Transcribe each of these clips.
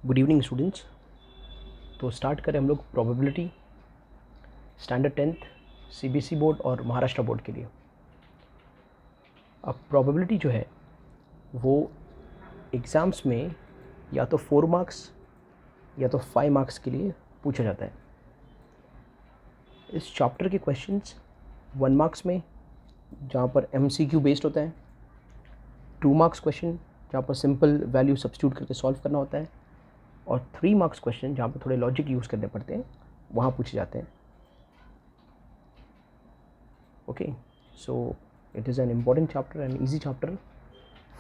Good evening students. तो start करें हम लोग probability standard 10th CBSE board और महाराष्ट्र बोर्ड के लिए। अब प्रोबेबिलिटी जो है वो एग्ज़ाम्स में या तो 4 मार्क्स या तो 5 मार्क्स के लिए पूछा जाता है। इस चैप्टर के क्वेश्चंस 1 मार्क्स में जहाँ पर एमसीक्यू बेस्ड होता है, 2 मार्क्स क्वेश्चन जहाँ पर सिंपल वैल्यू सब्स्टिट्यूट करके सॉल्व करना होता है, और 3 मार्क्स क्वेश्चन जहाँ पर थोड़े लॉजिक यूज़ करने पड़ते हैं वहाँ पूछे जाते हैं। Okay, so it is an important chapter and easy chapter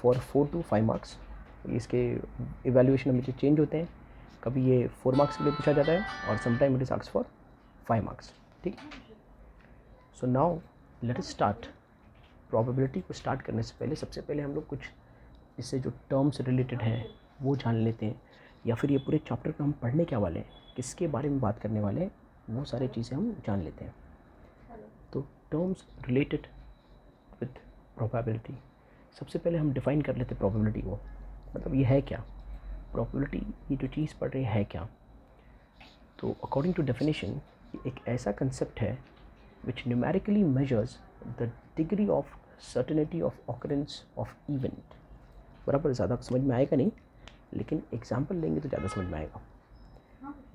for 4 to 5 marks. इसके इवैल्यूएशन हमेशा चेंज होते हैं, कभी ये 4 मार्क्स के लिए पूछा जाता है और sometime it is asked for 5 marks. ठीक, so now let us start. Probability को स्टार्ट करने से पहले सबसे पहले हम लोग कुछ इससे जो टर्म्स रिलेटेड हैं वो जान लेते हैं, या फिर ये पूरे चैप्टर को हम पढ़ने क्या वाले हैं, किसके बारे में बात करने वाले हैं, वो सारी चीज़ें हम जान लेते हैं। तो टर्म्स रिलेटेड विथ प्रोबेबिलिटी, सबसे पहले हम डिफ़ाइन कर लेते हैं प्रोबेबिलिटी को। मतलब ये है क्या प्रोबेबिलिटी, ये जो चीज़ पढ़ रही है क्या। तो अकॉर्डिंग टू डेफिनेशन ये एक ऐसा कंसेप्ट है which numerically measures the degree of certainty of occurrence of event. बराबर, ज़्यादा समझ में आएगा नहीं, लेकिन एग्जाम्पल लेंगे तो ज़्यादा समझ में आएगा।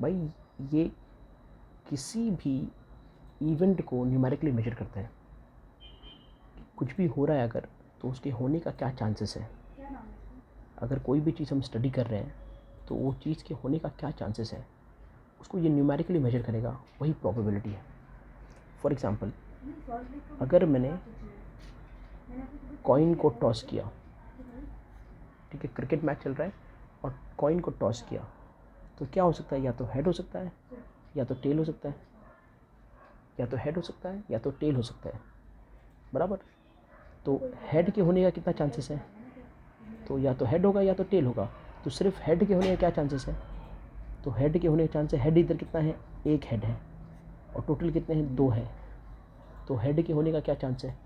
भाई ये किसी भी इवेंट को न्यूमेरिकली मेजर करता है। कुछ भी हो रहा है अगर, तो उसके होने का क्या चांसेस है। अगर कोई भी चीज़ हम स्टडी कर रहे हैं तो वो चीज़ के होने का क्या चांसेस है, उसको ये न्यूमेरिकली मेजर करेगा, वही प्रोबेबिलिटी है। फॉर एग्ज़ाम्पल, अगर मैंने कॉइन को टॉस किया, ठीक है, क्रिकेट मैच चल रहा है और कॉइन को टॉस किया, तो क्या हो सकता है, या तो हेड हो सकता है या तो टेल हो सकता है, या तो हेड हो सकता है या तो टेल हो सकता है। बराबर, तो हेड के होने का कितना चांसेस है, तो या तो हेड होगा या तो टेल होगा। तो सिर्फ हेड के होने का क्या चांसेस है, तो हेड के होने का चांस है, हेड इधर कितना है, एक हेड है, और टोटल कितने हैं, 2 है। तो हेड के होने का क्या चांस है,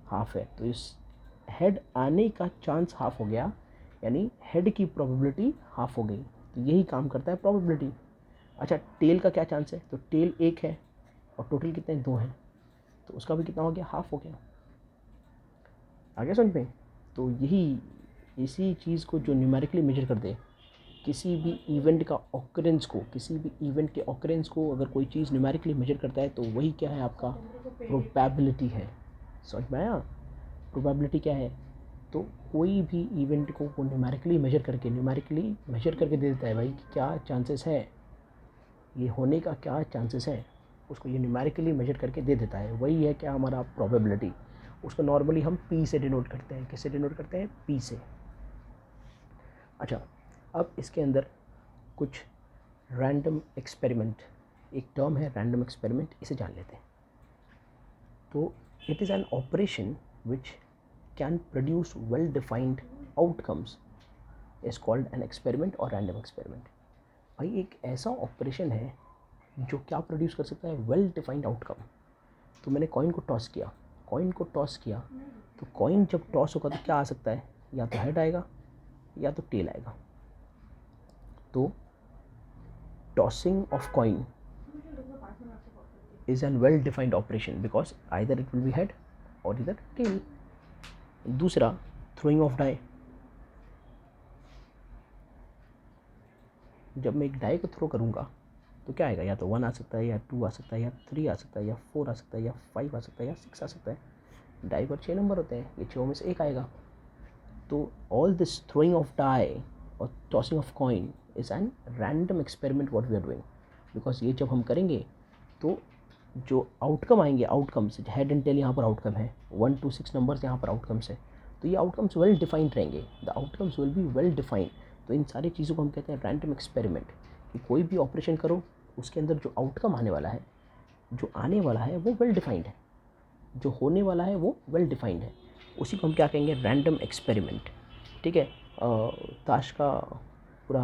हाफ है। तो इस हेड आने का चांस हाफ हो गया, यानी हेड की प्रोबेबिलिटी हाफ हो गई। तो यही काम करता है प्रोबेबिलिटी। अच्छा, टेल का क्या चांस है, तो टेल 1 है और टोटल कितने हैं, 2 हैं, तो उसका भी कितना हो गया, हाफ हो गया। आगे समझ में। तो यही इसी चीज़ को जो न्यूमेरिकली मेजर कर दे, किसी भी इवेंट का ऑकरेंस को, किसी भी इवेंट के ऑकरेंस को अगर कोई चीज़ न्यूमेरिकली मेजर करता है तो वही क्या है, आपका प्रोबेबिलिटी है। समझ में आया, प्रोबेबिलिटी क्या है। तो कोई भी इवेंट को वो न्यूमेरिकली मेजर करके दे देता है भाई कि क्या चांसेस है, ये होने का क्या चांसेस है, उसको ये न्यूमेरिकली मेजर करके दे देता है। वही है क्या, हमारा प्रोबेबिलिटी। उसको नॉर्मली हम पी से डिनोट करते हैं। किससे डिनोट करते हैं, पी से। अच्छा, अब इसके अंदर कुछ रैंडम एक्सपेरिमेंट, एक टर्म है रैंडम एक्सपेरिमेंट, इसे जान लेते हैं। तो it is an operation which can produce well defined outcomes is called an experiment और रैंडम एक्सपेरिमेंट। भाई एक ऐसा ऑपरेशन है जो क्या प्रोड्यूस कर सकता है, वेल डिफाइंड आउटकम। तो मैंने कॉइन को टॉस किया, तो कॉइन जब टॉस होगा तो क्या आ सकता है, या तो हेड आएगा या तो टेल आएगा। तो tossing of coin is an well defined operation because either it will be head or either tail. दूसरा, throwing of die। जब मैं एक डाई को थ्रो करूँगा तो क्या आएगा, या तो 1 आ सकता है, या 2 आ सकता है, या 3 आ सकता है, या 4 आ सकता है, या 5 आ सकता है, या 6 आ सकता है। डाई पर 6 नंबर होते हैं, ये 6 में से एक आएगा। तो all this throwing of die और tossing of coin is an random experiment what we are doing. Because ये जब हम करेंगे तो जो आउटकम आएंगे, आउटकम्स, हेड एंड टेल यहाँ पर आउटकम है, 1 to 6 नंबर्स यहाँ पर आउटकम्स है, तो ये आउटकम्स वेल डिफाइंड रहेंगे। The outcomes will be well defined. तो इन सारी चीज़ों को हम कहते हैं रैंडम एक्सपेरिमेंट। कि कोई भी ऑपरेशन करो, उसके अंदर जो आउटकम आने वाला है, वो वेल डिफाइंड है, जो होने वाला है वो वेल डिफाइंड है। उसी को हम क्या कहेंगे, रैंडम एक्सपेरिमेंट। ठीक है, ताश का पूरा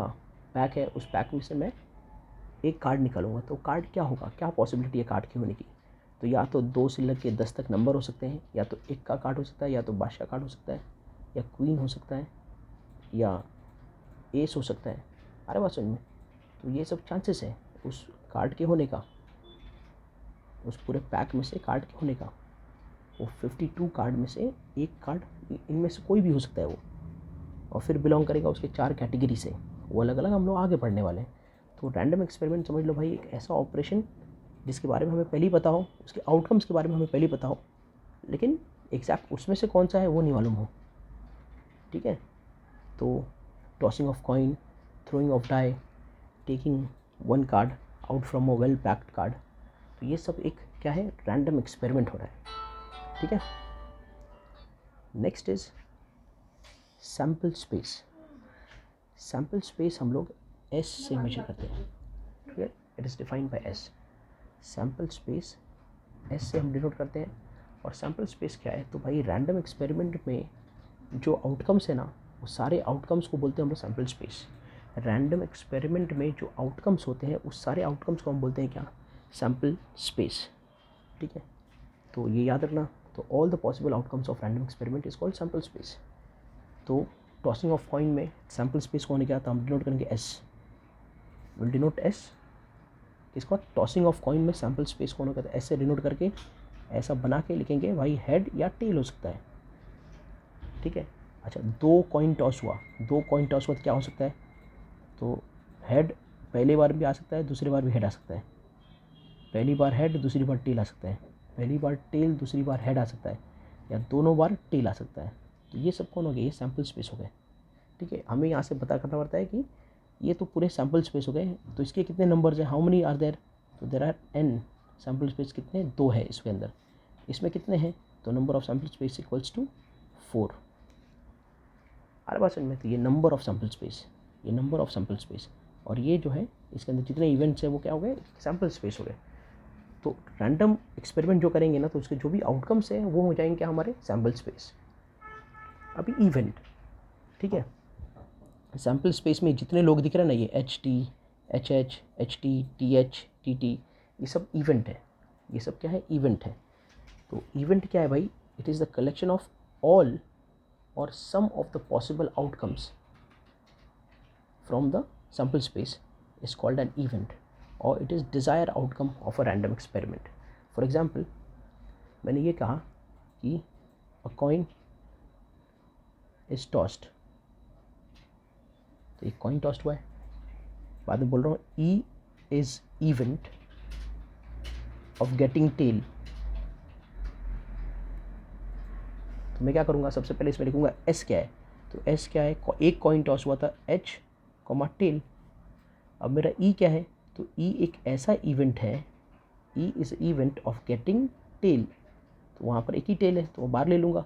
पैक है, उस पैक में से मैं एक कार्ड निकालूंगा, तो कार्ड क्या होगा, क्या पॉसिबिलिटी है कार्ड की होने की। तो या तो 2 से लेकर 10 तक नंबर हो सकते हैं, या तो 1 का कार्ड हो सकता है, या तो बादशाह का कार्ड हो सकता है, या क्वीन हो सकता है, या एस हो सकता है, अरे बात समझ में। तो ये सब चांसेस है उस कार्ड के होने का, उस पूरे पैक में से कार्ड के होने का। वो 52 कार्ड में से एक कार्ड, इनमें से कोई भी हो सकता है वो, और फिर बिलोंग करेगा उसके 4 कैटेगरी से, वो अलग अलग हम लोग आगे पढ़ने वाले हैं। तो रैंडम एक्सपेरिमेंट समझ लो भाई एक ऐसा ऑपरेशन जिसके बारे में हमें पहले ही पता हो, उसके आउटकम्स के बारे में हमें पहले ही पता हो, लेकिन एग्जैक्ट उसमें से कौन सा है वो नहीं मालूम हो। ठीक है, तो tossing of coin, throwing of die, taking one card out from a well packed card, तो ये सब एक क्या है, रैंडम एक्सपेरिमेंट हो रहा है। ठीक है, next is sample space. Sample space हम लोग एस से मेजर करते हैं। ठीक है, it is defined by S. Sample space S से हम डिनोट करते हैं। और सैम्पल स्पेस क्या है, तो भाई रैंडम एक्सपेरिमेंट में जो आउटकम्स है ना, वो सारे आउटकम्स को बोलते हैं हम लोग सैम्पल स्पेस। रैंडम एक्सपेरिमेंट में जो आउटकम्स होते हैं उस सारे आउटकम्स को हम बोलते हैं क्या, सैम्पल स्पेस। ठीक है, तो ये याद रखना। तो all the possible outcomes of random experiment is called sample space. तो टॉसिंग ऑफ कॉइन में सैम्पल स्पेस को होने क्या, तो हम डिनोट करेंगे एस, विल डिनोट एस। इसको टॉसिंग ऑफ कॉइन में सैम्पल स्पेस को होने का एस से डिनोट करके ऐसा बना के लिखेंगे भाई, हेड या टेल हो सकता है। ठीक है, अच्छा 2 कॉइन टॉस हुआ, 2 कॉइन टॉस हुआ तो क्या हो सकता है, तो हेड पहली बार भी आ सकता है, दूसरी बार भी हेड आ सकता है। पहली बार हेड, दूसरी बार टेल आ सकता है। पहली बार टेल, दूसरी बार हेड आ सकता है, या दोनों बार टेल आ सकता है। तो ये सब कौन हो गया, ये सैम्पल स्पेस हो गए। ठीक है, हमें यहाँ से पता करना पड़ता है कि ये तो पूरे सैम्पल स्पेस हो गए, तो इसके कितने नंबर्स हैं, हाउ मेनी आर देयर, तो there are n। Sample space कितने, 2 है इसके अंदर। इसमें कितने हैं, तो number of sample space equals to 4। अरे बात समझ में। तो ये नंबर ऑफ सैम्पल स्पेस, ये नंबर ऑफ सैम्पल स्पेस, और ये जो है इसके अंदर जितने इवेंट्स हैं वो क्या हो गए, सैम्पल स्पेस हो गए। तो रैंडम एक्सपेरिमेंट जो करेंगे ना, तो उसके जो भी आउटकम्स हैं वो हो जाएंगे क्या, हमारे सैम्पल स्पेस। अभी इवेंट, ठीक है, सैम्पल स्पेस में जितने लोग दिख रहे हैं ना, ये HT, HH, HT, TH, TT, ये सब इवेंट है। ये सब क्या है, इवेंट है। तो इवेंट क्या है भाई, it is the collection of all or sum of the possible outcomes from the sample space is called an event, or it is desired outcome of a random experiment. For example, मैंने ये कहा कि a coin is tossed, तो एक coin tossed हुआ है। बाद में बोल रहा हूँ E is event of getting tail, तो मैं क्या करूँगा, सबसे पहले इसमें लिखूँगा S क्या है, तो S क्या है, एक कॉइन टॉस हुआ था H, टेल। अब मेरा E क्या है, तो E एक ऐसा इवेंट है, E is event of getting tell, तो वहाँ पर एक ही टेल है तो वो बाहर ले लूँगा।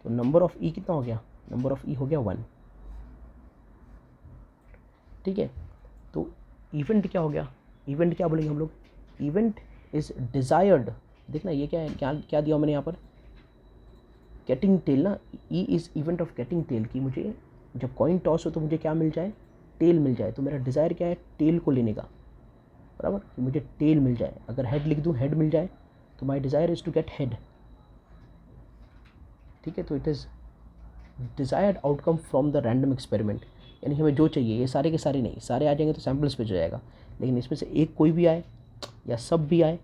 तो नंबर ऑफ़ E कितना हो गया, नंबर ऑफ़ E हो गया 1। ठीक है, तो इवेंट क्या हो गया, इवेंट क्या बोलेंगे हम लोग, इवेंट इज़ डिज़ायर्ड। देखना ये क्या है, क्या दिया मैंने यहाँ पर, गेटिंग टेल ना, E is event of getting tail, कि मुझे जब कॉइन टॉस हो तो मुझे क्या मिल जाए, टेल मिल जाए। तो मेरा डिज़ायर क्या है, टेल को लेने का, बराबर, कि मुझे टेल मिल जाए। अगर हेड लिख दूँ, हेड मिल जाए, तो my desire is to get head. ठीक है, तो it is desired outcome from the random experiment, यानी हमें जो चाहिए, ये सारे के सारे नहीं, सारे आ जाएंगे तो सैम्पल स्पेस हो जाएगा, लेकिन इसमें से एक कोई भी आए या सब भी आए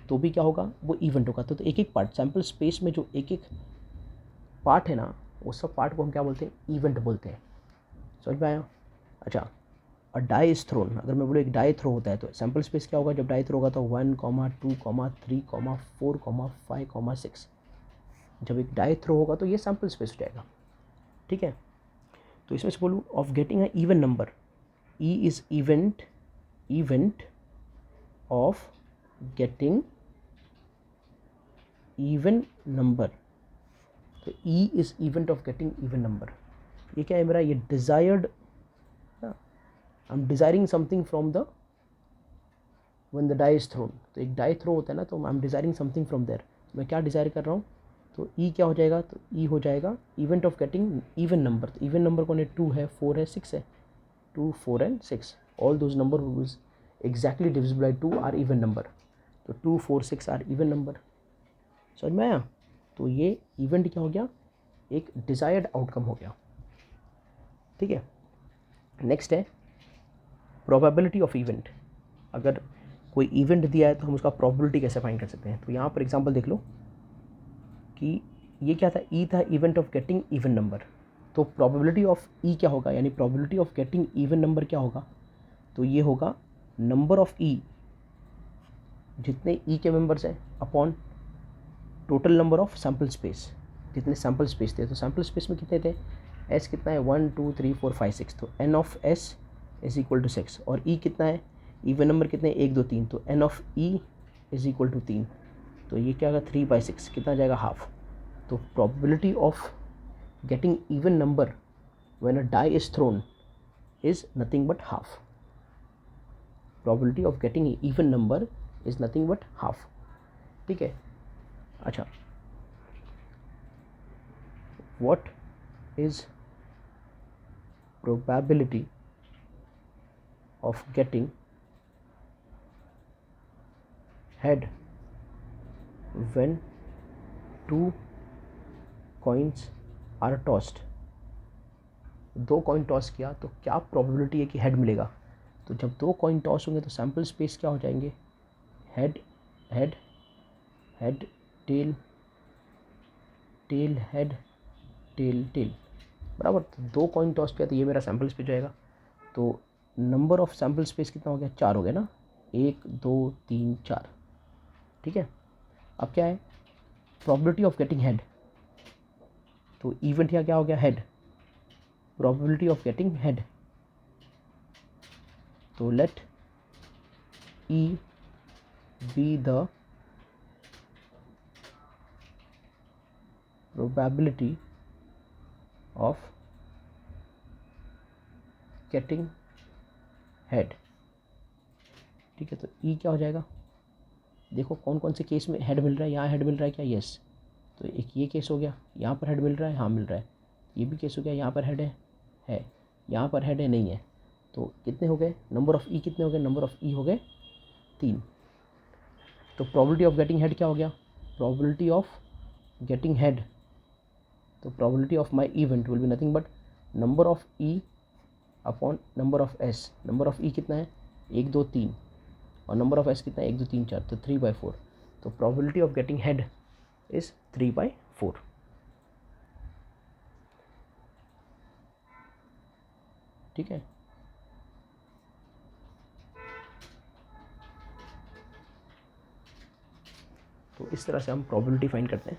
तो भी क्या होगा, वो इवेंट होगा। तो एक एक पार्ट सैम्पल स्पेस में जो एक एक पार्ट है ना, वो सब पार्ट को हम क्या बोलते हैं, इवेंट बोलते हैं। समझ में आया। अच्छा, और डाई इज थ्रोन, अगर मैं बोलूँ एक डाई थ्रो होता है, तो सैम्पल स्पेस क्या होगा, जब डाई थ्रो होगा तो 1, 2, 3, 4, 5, 6, जब एक डाई थ्रो होगा तो ये सैम्पल स्पेस हो जाएगा। ठीक है, तो इसमें से बोलूँ of getting a even number, E is event of getting even number, तो E is event of getting even number. ये क्या है मेरा, ये desired, I am desiring something from the when the die is thrown, तो एक die throw होता है ना, तो I am desiring something from there, मैं क्या डिज़ायर कर रहा हूँ, तो ई क्या हो जाएगा, तो ई हो जाएगा event of getting even number. तो इवन नंबर कौन है, 2 है, 4 है, 6 है, 2, 4 and 6, all those number which exactly divisible by 2 are even number, तो 2, 4, 6 आर इवन नंबर। समझ में आया। तो ये इवेंट क्या हो गया, एक डिज़ायर्ड आउटकम हो गया। ठीक है, नेक्स्ट है प्रोबेबिलिटी ऑफ इवेंट, अगर कोई इवेंट दिया है तो हम उसका प्रोबेबिलिटी कैसे फाइंड कर सकते हैं। तो यहाँ पर एग्जांपल देख लो कि ये क्या था, ई था, event of getting even number. तो प्रोबेबिलिटी ऑफ ई क्या होगा, यानी probability of getting even number क्या होगा, तो ये होगा नंबर ऑफ ई, जितने ई के मेंबर्स हैं, upon total number of sample space, जितने सैम्पल स्पेस थे। तो सैम्पल स्पेस में कितने थे, एस कितना है 1 2 3 4 5 6, तो n of s is equal to 6। और ई कितना है, इवन नंबर कितने 1 2 3, तो n of e is equal to 3। तो ये क्या होगा 3/6, कितना जाएगा हाफ। तो probability of getting even number when a die is thrown is nothing but half. Probability of getting even number is nothing but half. ठीक है, अच्छा, what is probability of getting head when 2 coins are tossed. 2 coin toss किया तो क्या probability है कि head मिलेगा। तो जब 2 कॉइन टॉस होंगे तो सैम्पल स्पेस क्या हो जाएंगे, head head head tail tail head tail tail, बराबर। तो 2 कॉइन टॉस किया तो ये मेरा सैम्पल स्पेस जाएगा। तो नंबर ऑफ सैम्पल स्पेस कितना हो गया, 4 हो गया ना, 1 2 3 4। ठीक है, अब क्या है, प्रोबेबिलिटी ऑफ गेटिंग हेड, तो इवेंट यहाँ क्या हो गया, head, probability of getting head. तो let E be the probability of getting head. ठीक है, तो ई क्या हो जाएगा, देखो कौन कौन से केस में हेड मिल रहा है, यहाँ हेड मिल रहा है क्या, यस। तो एक ये केस हो गया, यहाँ पर हेड मिल रहा है, हाँ मिल रहा है। ये भी केस हो गया, यहाँ पर हेड है, यहाँ पर हेड है, नहीं है। तो कितने हो गए, नंबर ऑफ़ ई कितने हो गए, नंबर ऑफ़ ई हो गए 3। तो प्रोबेबिलिटी ऑफ गेटिंग हेड क्या हो गया, प्रोबेबिलिटी ऑफ गेटिंग हेड, तो probability of my event will be nothing but number of E upon number of S. Number of E कितना है 1 2 3, और नंबर ऑफ़ एस कितना है 1 2 3 4, तो 3/4। तो probability of getting head is 3/4। ठीक है, तो इस तरह से हम प्रोबेबिलिटी फाइंड करते हैं।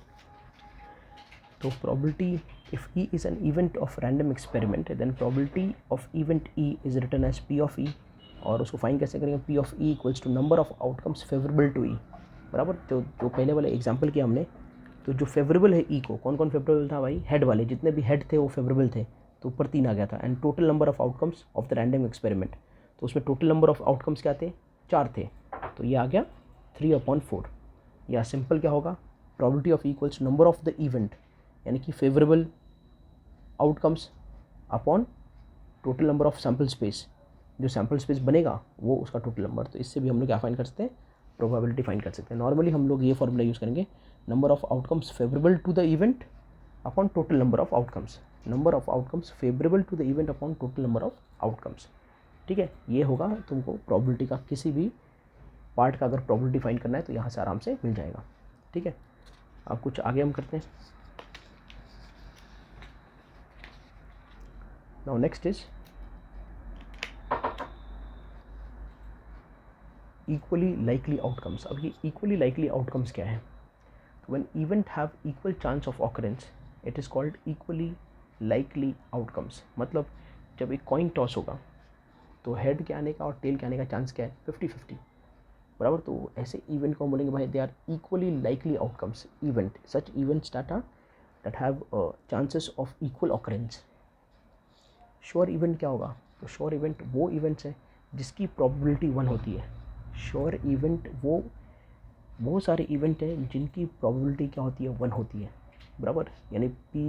तो probability, if E is an event of random experiment then probability of event E is written as P of E. और उसको फाइंड कैसे करेंगे, P of E equals to number of outcomes favourable to E, बराबर। तो जो पहले वाले example किया हमने, तो जो फेवरेबल है ई को, कौन कौन फेवरेबल था भाई, हेड वाले, जितने भी हेड थे वो फेवरेबल थे, तो ऊपर 3 आ गया था। And total number of outcomes of the random experiment, तो उसमें टोटल नंबर ऑफ आउटकम्स क्या थे, 4 थे, तो ये आ गया 3/4। या सिंपल क्या होगा, probability of equals number of the event, यानी कि favourable outcomes upon total number of sample space, जो सैम्पल स्पेस बनेगा वो उसका टोटल नंबर। तो इससे भी हम लोग क्या फाइंड कर सकते हैं, प्रोबेबिलिटी फाइंड कर सकते हैं। नॉर्मली हम लोग ये फॉर्मूला यूज़ करेंगे, number of outcomes favourable to the event upon total number of outcomes, number of outcomes favourable to the event upon total number of outcomes. ठीक है, ये होगा तुमको प्रोबेबिलिटी का, किसी भी पार्ट का अगर प्रोबेबिलिटी फाइंड करना है तो यहाँ से आराम से मिल जाएगा। ठीक है, अब कुछ आगे हम करते हैं। Now next is equally likely outcomes. अब ये इक्वली लाइकली आउटकम्स क्या है, तो when event have equal chance of occurrence it is called equally likely outcomes. मतलब जब एक कॉइन टॉस होगा तो हेड के आने का और टेल के आने का चांस क्या है, 50-50, बराबर। तो ऐसे इवेंट को हम बोलेंगे भाई they are equally likely outcomes event, such events that have chances of equal occurrence. Sure event क्या होगा, तो श्योर इवेंट वो इवेंट्स हैं जिसकी प्रोबेबिलिटी 1 होती है। श्योर इवेंट वो बहुत सारे इवेंट हैं जिनकी प्रोबेबिलिटी क्या होती है, 1 होती है, बराबर। यानी पी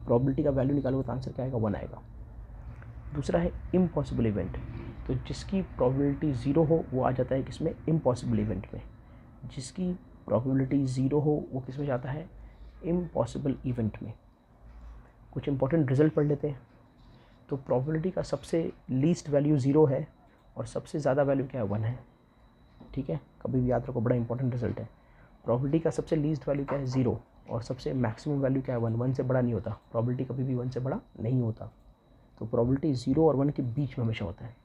प्रोबेबिलिटी का वैल्यू निकालोगे तो आंसर क्या आएगा, 1 आएगा। दूसरा है इम्पॉसिबल इवेंट, तो जिसकी प्रोबेबिलिटी 0 हो वो आ जाता है किसमें, इम्पॉसिबल इवेंट में। जिसकी प्रोबेबिलिटी 0 हो वो किस में जाता है, इम्पॉसिबल इवेंट में। कुछ इंपॉर्टेंट रिजल्ट पढ़ लेते हैं। तो प्रोबेबिलिटी का सबसे लीस्ट वैल्यू 0 है और सबसे ज़्यादा वैल्यू क्या है 1 है, ठीक है, कभी भी याद रखो, बड़ा इंपॉर्टेंट रिजल्ट है। प्रोबेबिलिटी का सबसे लीस्ट वैल्यू क्या है 0 और सबसे मैक्सिमम वैल्यू क्या है 1, 1 से बड़ा नहीं होता, प्रोबेबिलिटी कभी भी 1 से बड़ा नहीं होता। तो प्रोबेबिलिटी 0 और 1 के बीच में हमेशा होता है,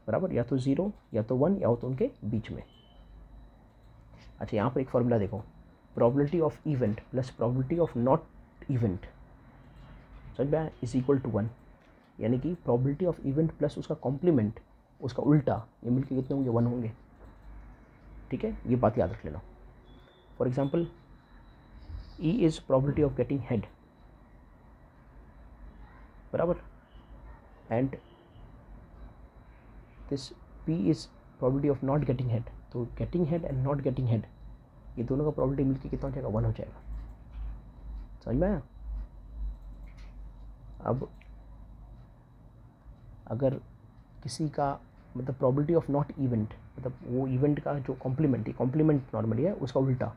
बराबर, या तो 0 या तो 1 या तो उनके बीच में। अच्छा, यहाँ पर एक फॉर्मूला देखो, probability of event plus probability of not event समझ में आया इज इक्वल टू 1, यानी कि प्रोबेबिलिटी ऑफ इवेंट प्लस उसका कॉम्प्लीमेंट, उसका उल्टा, ये मिलके कितने होंगे 1 होंगे, ठीक है, ये बात याद रख लेना। For example E is probability of getting head, बराबर, and this P is probability of not getting head. तो getting head and not getting head, ये दोनों का प्रोबेबिलिटी मिलके कितना हो जाएगा 1 हो जाएगा, समझ में आया। अब अगर किसी का मतलब प्रोबेबिलिटी ऑफ नॉट इवेंट, मतलब वो इवेंट का जो कॉम्प्लीमेंट नॉर्मली है उसका उल्टा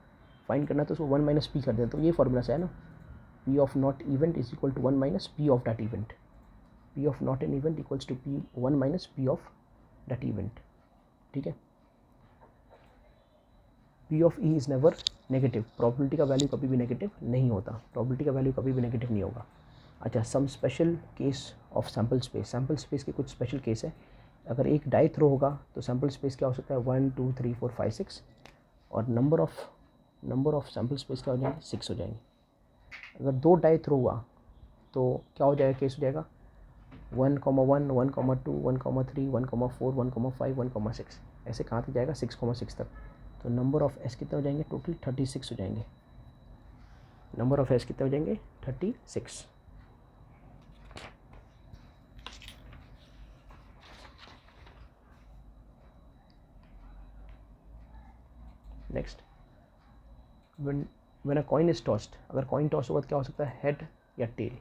फाइंड करना है, तो उसको 1 माइनस पी कर दें। तो ये फॉर्मूला से है ना, p of not event is equal to 1 minus p of that event, p of not an event equals to p 1 minus p of that event, ठीक है। P of e is never negative, probability का value कभी भी negative नहीं होता, probability का value कभी भी नेगेटिव नहीं होगा। अच्छा, some special case of sample space के कुछ स्पेशल केस है। अगर एक डाई थ्रो होगा तो सैम्पल स्पेस क्या हो सकता है 1 2 3 4 5 6, और नंबर ऑफ सैम्पल स्पेस क्या हो जाएंगे 6 हो जाएंगे। अगर 2 डाई थ्रो हुआ तो क्या हो जाएगा, केस हो जाएगा 1, 1, 1, 2, 1, 3, 1, 4, 1, 5, 1, 6, ऐसे कहाँ तक जाएगा 6, तक। तो नंबर ऑफ एस कितने हो जाएंगे, टोटल 36 हो जाएंगे। नंबर ऑफ एस कितने हो जाएंगे 36। Next, when a coin is tossed, अगर कॉइन टॉस होगा तो क्या हो सकता है हेड या टेल।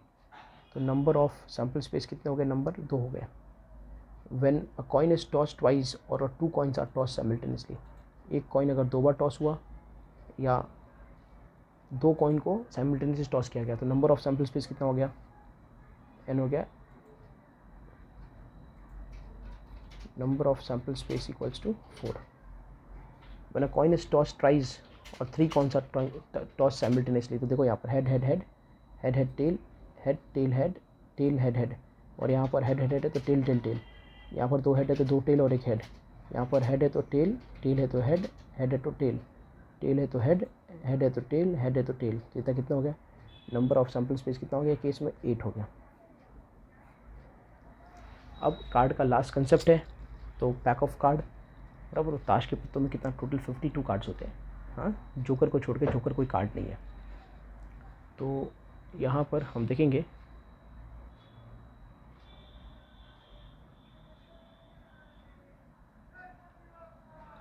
तो नंबर ऑफ सैम्पल स्पेस कितने हो गए, नंबर 2 हो गए। When a coin is toss twice और 2 कॉइन्स आर टॉस साइमल्टेनियसली, एक कॉइन अगर 2 बार टॉस हुआ या 2 कॉइन को साइमल्टेनियसली टॉस किया गया, तो नंबर ऑफ सैम्पल स्पेस कितना हो गया, n हो गया। Number of sample space equals to 4। When a coin is toss thrice और 3 कॉइन्स आर टॉस साइमल्टेनियसली, तो देखो यहाँ पर head head head, head head tell, head tell head, tail head head, और यहाँ पर हेड हेड हेड है तो टेल टेल टेल, यहाँ पर 2 हेड है तो 2 टेल और 1 हेड, यहाँ पर हेड है तो टेल, टेल है तो हेड, हेड है तो टेल, टेल है तो हेड, हेड है तो टेल, हेड है तो टेल, तो इतना कितना हो गया, नंबर ऑफ सैम्पल स्पेस कितना हो गया, केस में 8 हो गया। अब कार्ड का लास्ट कंसेप्ट है, तो पैक ऑफ कार्ड, बराबर, ताश के पत्तों में कितना टोटल 52 कार्ड्स होते हैं, हाँ, जोकर को छोड़ के, जोकर कोई कार्ड नहीं है। तो यहाँ पर हम देखेंगे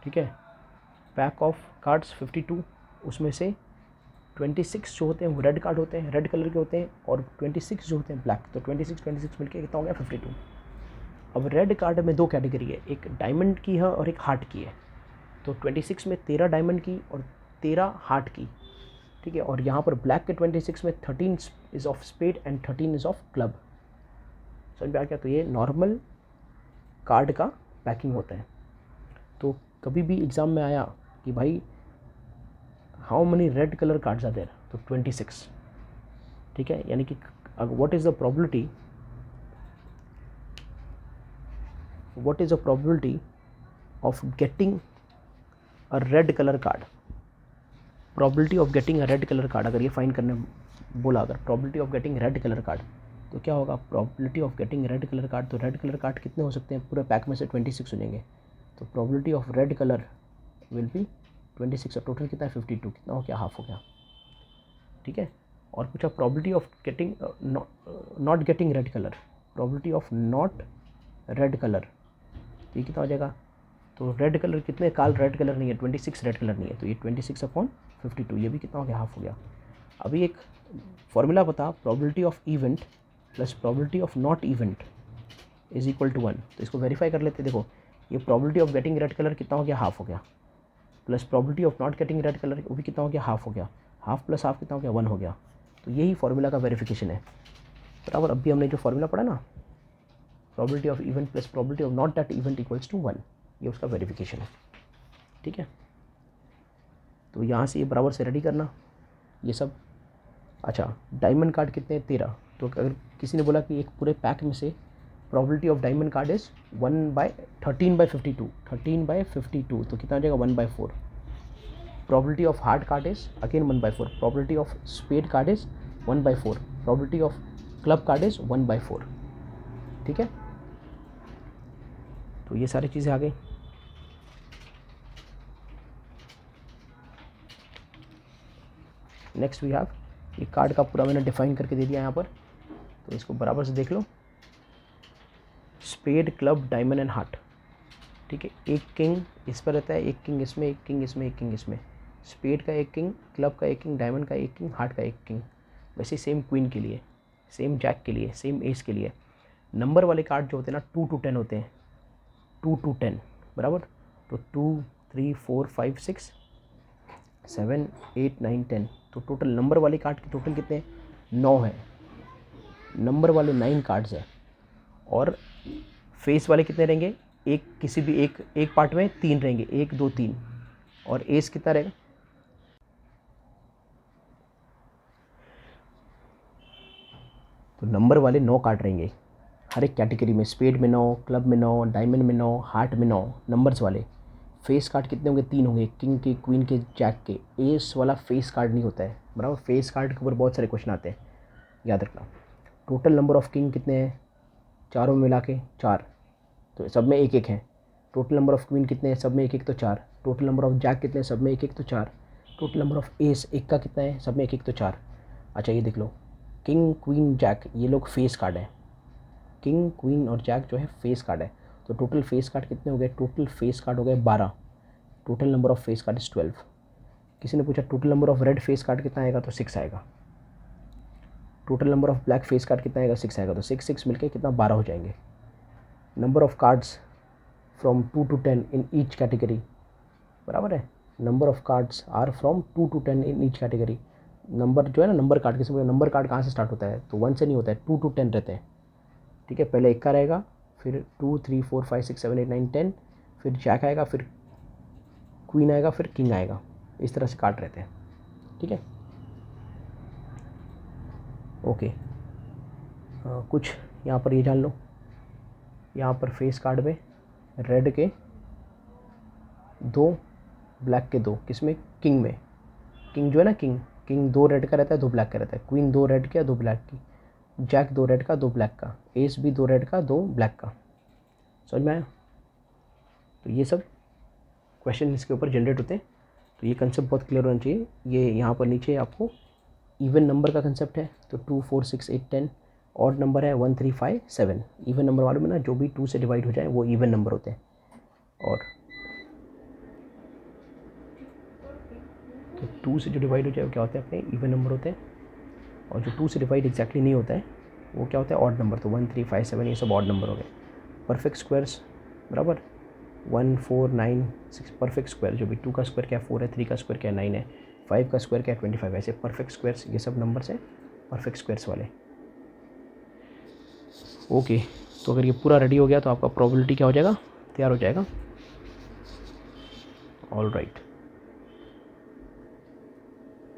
ठीक है, पैक ऑफ कार्ड्स 52, उसमें से 26 जो होते हैं वो रेड कार्ड होते हैं, रेड कलर के होते हैं, और 26 जो होते हैं ब्लैक। तो 26 मिलके कितना हो गया 52। अब रेड कार्ड में 2 कैटेगरी है, एक डायमंड की है और एक हार्ट की है। तो 26 में 13 डायमंड की और 13 हार्ट की, ठीक है। और यहाँ पर ब्लैक के 26 में 13 is of spade and 13 is of club, समझ में आ गया। तो ये नॉर्मल कार्ड का पैकिंग होता है। तो कभी भी एग्ज़ाम में आया कि भाई how many red colour cards are there, तो 26, ठीक है। यानी कि what is the probability of getting a red colour card, probability of getting a red colour card, अगर ये फाइंड करने बोला, अगर probability of getting red colour card, तो क्या होगा, probability of getting red colour card, तो रेड कलर कार्ड कितने हो सकते हैं, पूरे पैक में से 26 हो जाएंगे। तो probability of red colour will be 26, और टोटल कितना है 52, कितना हो गया, हाफ हो गया, ठीक है। और पूछा probability of getting not getting red colour, probability of not red colour, तो ये कितना हो जाएगा। तो रेड कलर कितने, काल रेड कलर नहीं है, 26 रेड कलर नहीं है, तो ये 26/52, ये भी कितना हो गया, हाफ हो गया। अभी एक फॉर्मूला बता, probability of event plus probability of not event is equal to 1। तो इसको वेरीफाई कर लेते, देखो ये probability of getting red colour कितना हो गया, हाफ हो गया, plus probability of not getting red colour वो भी कितना हो गया, हाफ हो गया, हाफ प्लस हाफ कितना हो गया, 1 हो गया। तो यही फॉर्मूला का वेरिफिकेशन है, बराबर। अभी हमने जो फॉर्मूला पढ़ा ना, probability of event plus probability of not that event equals to 1, ये उसका वेरिफिकेशन है। ठीक है, तो यहाँ से ये बराबर से रेडी करना ये सब। अच्छा, डायमंड कार्ड कितने हैं? 13। तो अगर किसी ने बोला कि एक पूरे पैक में से probability of diamond card is 13/52, 13/52, तो कितना हो जाएगा? 1/4। Probability of heart card is again 1/4, probability of spade card is 1/4, probability of club card is 1/4। ठीक है, तो ये सारी चीज़ें आ गई। नेक्स्ट वी हैव, ये कार्ड का पूरा मैंने डिफाइन करके दे दिया यहाँ पर, तो इसको बराबर से देख लो। Spade, club, diamond and heart. ठीक है, एक किंग इस पर रहता है, एक किंग इसमें, एक किंग इसमें, एक किंग इसमें। स्पेड का एक किंग, क्लब का एक किंग, डायमंड का एक किंग, हार्ट का एक किंग। वैसे सेम क्वीन के लिए, सेम जैक के लिए, सेम एस के लिए। नंबर वाले कार्ड जो होते हैं ना 2 to 10 होते हैं, 2 to 10 बराबर। तो 2, 3, 4, 5, 6, 7, 8, 9, 10। तो टोटल नंबर वाले कार्ड के टोटल कितने? 9 है। नंबर वाले 9 कार्ड्स हैं। और फेस वाले कितने रहेंगे? एक किसी भी एक पार्ट में 3 रहेंगे, 1, 2, 3। और एस कितना रहेगा? तो नंबर वाले 9 कार्ड रहेंगे हर एक कैटेगरी में। स्पेड में 9, क्लब में 9, डायमंड में 9, हार्ट में 9, नंबर्स वाले। फेस कार्ड कितने होंगे? 3 होंगे, किंग के, क्वीन के, जैक के। एस वाला फेस कार्ड नहीं होता है बराबर। फेस कार्ड के ऊपर बहुत सारे क्वेश्चन आते हैं, याद रखना। टोटल नंबर ऑफ किंग कितने हैं? चारों में मिला के 4, तो सब में 1-1 है। टोटल नंबर ऑफ क्वीन कितने हैं? सब में 1-1, तो 4। टोटल नंबर ऑफ जैक कितने हैं? सब में 1-1, तो 4। टोटल नंबर ऑफ एस एक का कितना है? सब में 1-1, तो 4। अच्छा, ये देख लो, किंग, क्वीन, जैक, ये लोग फेस कार्ड है। किंग, क्वीन और जैक जो है फेस कार्ड है। तो टोटल फेस कार्ड कितने हो गए? टोटल फेस कार्ड हो गए 12। Total number of face card is 12। किसी ने पूछा total number of red face card कितना आएगा? तो 6 आएगा। Total number of black face card कितना आएगा? 6 आएगा। तो 6 मिलके कितना? 12 हो जाएंगे। Number of cards from 2 to 10 in each category, बराबर है। Number of cards are from 2 to 10 in each category. Number जो है ना, नंबर कार्ड, किसी नंबर कार्ड कहाँ से स्टार्ट होता है? तो 1 से नहीं होता है, 2 to 10 रहते हैं। ठीक है, पहले 1 का रहेगा, फिर 2, 3, 4, 5, 6, 7, 8, 9, 10, फिर जैक आएगा, फिर क्वीन आएगा, फिर किंग आएगा। इस तरह से कार्ड रहते हैं। ठीक है, ओके। कुछ यहाँ पर ये जान लो, यहाँ पर फेस कार्ड में रेड के 2, ब्लैक के 2, किसमें? किंग में। किंग जो है ना, किंग 2 रेड का रहता है, 2 ब्लैक का रहता है। क्वीन 2 रेड का, 2 ब्लैक की। जैक 2 रेड का, 2 ब्लैक का। एस भी 2 रेड का, 2 ब्लैक का। समझ में आया? तो ये सब क्वेश्चन इसके ऊपर जनरेट होते हैं। तो ये कंसेप्ट बहुत क्लियर होना चाहिए। ये यहाँ पर नीचे आपको इवन नंबर का कंसेप्ट है, तो 2, 4, 6, 8, 10। ऑड नंबर है 1, 3, 5, 7। इवन नंबर वालों में ना, जो भी 2 से डिवाइड हो जाए वो इवन नंबर होते हैं। और तो 2 से जो डिवाइड हो जाए वो क्या होते हैं? अपने इवन नंबर होते हैं। और जो 2 से डिवाइड एग्जैक्टली नहीं होता है वो क्या होता है? Odd number. तो 1, 3, 5, 7 ये सब ऑड नंबर हो गए। परफेक्ट स्क्वायर्स बराबर 1, 4, 9, 6। परफेक्ट स्क्वायर जो भी 2 का स्क्वायर क्या है? 4 है, 3 का स्क्वायर क्या है? 9 है, 5 का स्क्वायर क्या है? 25। ऐसे परफेक्ट स्क्वायर्स ये सब नंबर्स हैं परफेक्ट स्क्वायर्स वाले। ओके, तो अगर ये पूरा रेडी हो गया तो आपका प्रोबेबिलिटी क्या हो जाएगा? तैयार हो जाएगा। All right.